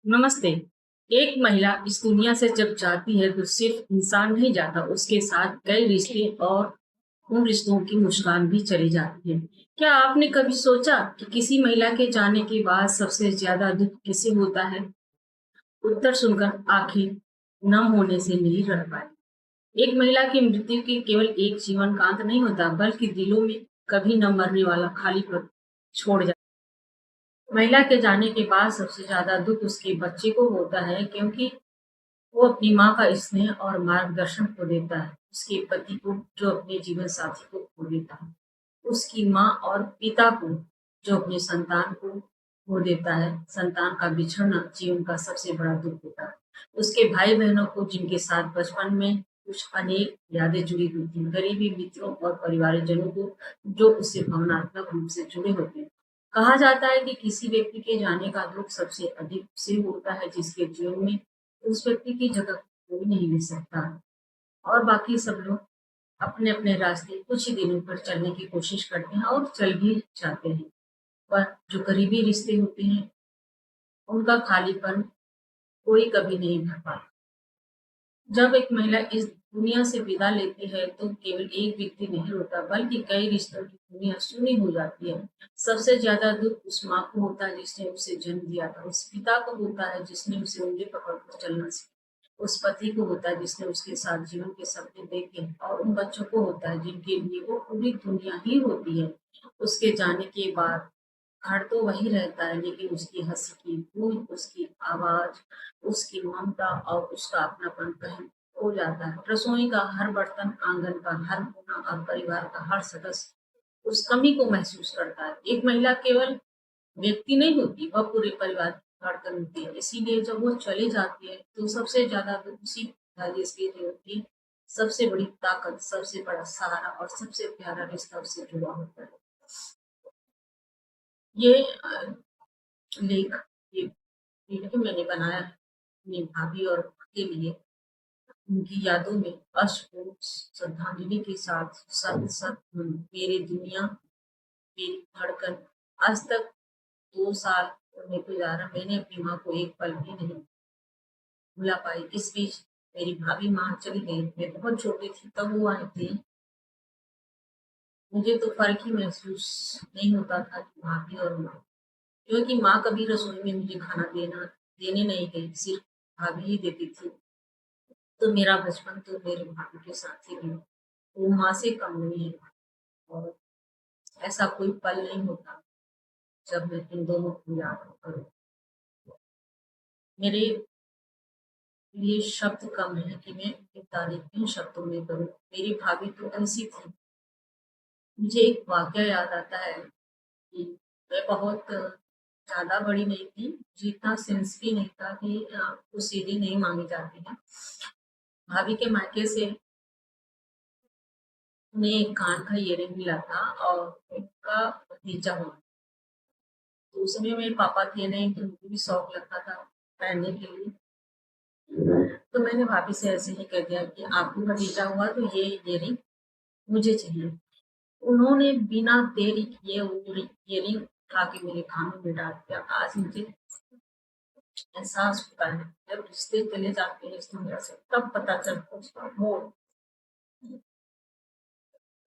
नमस्ते। एक महिला इस दुनिया से जब जाती है तो सिर्फ इंसान नहीं जाता, उसके साथ कई रिश्ते और उन रिश्तों की मुस्कान भी चली जाती है। क्या आपने कभी सोचा कि किसी महिला के जाने के बाद सबसे ज्यादा दुख किसे होता है? उत्तर सुनकर आंखें नम होने से नहीं रह पाई। एक महिला की मृत्यु की केवल एक जीवन का अंत नहीं होता, बल्कि दिलों में कभी न मरने वाला खालीपन छोड़ जाता। महिला के जाने के बाद सबसे ज्यादा दुख उसके बच्चे को होता है, क्योंकि वो अपनी माँ का स्नेह और मार्गदर्शन खो देता है, उसके पति को जो अपने जीवन साथी को खो देता है, उसकी माँ और पिता को जो अपने संतान को खो देता है। संतान का बिछड़ना जीवन का सबसे बड़ा दुख होता है। उसके भाई बहनों को जिनके साथ बचपन में कुछ अनेक यादें जुड़ी होती हैं, गरीबी मित्रों और परिवारजनों को जो उससे भावनात्मक रूप से जुड़े होते हैं। कहा जाता है कि किसी व्यक्ति के जाने का दुख सबसे अधिक से होता है जिसके जीवन में उस व्यक्ति की जगह कोई नहीं ले सकता, और बाकी सब लोग अपने अपने रास्ते कुछ ही दिनों पर चलने की कोशिश करते हैं और चल भी जाते हैं। पर जो करीबी रिश्ते होते हैं, उनका खालीपन कोई कभी नहीं भर पाता। जब एक महिला इस दुनिया से विदा लेती है तो केवल एक व्यक्ति नहीं रोता, बल्कि कई रिश्तों की दुनिया सुनी हो जाती है। सबसे ज्यादा दुख उस माँ को होता है जिसने उसे जन्म दिया था, उस पिता को होता है जिसने उसे उंगली पकड़कर चलना सीखा, उस पति को होता है जिसने उसके साथ जीवन के सपने देखे, और उन बच्चों को होता है जिनके लिए वो पूरी दुनिया ही होती है। उसके जाने के बाद घर तो वही रहता है, लेकिन उसकी हंसी की बूंद, उसकी आवाज, उसकी ममता और उसका अपनापन कहीं खो जाता है। रसोई का हर बर्तन, आंगन का हर कोना और परिवार का हर सदस्य उस कमी को महसूस करता है। एक महिला केवल व्यक्ति नहीं होती, वह पूरे परिवार की धड़कन होती है। इसीलिए जब वो चली जाती है तो सबसे ज्यादा दुख उसी को होता है जिसकी जो की सबसे बड़ी ताकत, सबसे बड़ा सहारा और सबसे प्यारा रिश्ता उससे जुड़ा होता है। ये लेख, ये वीडियो मैंने बनाया है अपनी भाभी और माँ के लिए, उनकी यादों में अश्रुपूर्ण श्रद्धांजलि के साथ। सत सत मेरी दुनिया, मेरी धड़कन। आज तक 2 साल होने को जा रहा, मैंने अपनी माँ को एक पल भी नहीं भुला पाई। इस बीच मेरी भाभी माँ चली गई, मैं बहुत छोटी थी तब वो आई थी। मुझे तो फर्क ही महसूस नहीं होता था कि भाभी और माँ, क्योंकि माँ कभी रसोई में मुझे खाना देने नहीं गई, सिर्फ भाभी ही देती थी। तो मेरा बचपन तो मेरे भाभी के साथ ही गया, वो माँ से कम नहीं है। और ऐसा कोई पल नहीं होता जब मैं इन दोनों को याद करूँ। मेरे लिए शब्द कम है कि मैं उनकी तारीफ किन शब्दों में करूँ। मेरी भाभी तो ऐसी थी। मुझे एक वाकया याद आता है कि मैं बहुत ज़्यादा बड़ी नहीं थी, मुझे इतना सेंस भी नहीं था कि कुछ चीज़ें नहीं माँगी जाती हैं। भाभी के मायके से उन्हें एक कान का इयररिंग मिला था और उनका भतीजा हुआ। तो उस समय मेरे पापा थे नहीं, तो मुझे भी शौक लगता था पहनने के लिए। तो मैंने भाभी से ऐसे ही कह दिया कि आपको भतीजा हुआ तो ये इयररिंग मुझे चाहिए। उन्होंने बिना देरी किए वो इयररिंग उठा के मेरे कानों में डाल दिया। आज मुझे एहसास होता है जब रिश्ते चले जाते हैं इस दुनिया से, तब पता चलता है उसका मोल।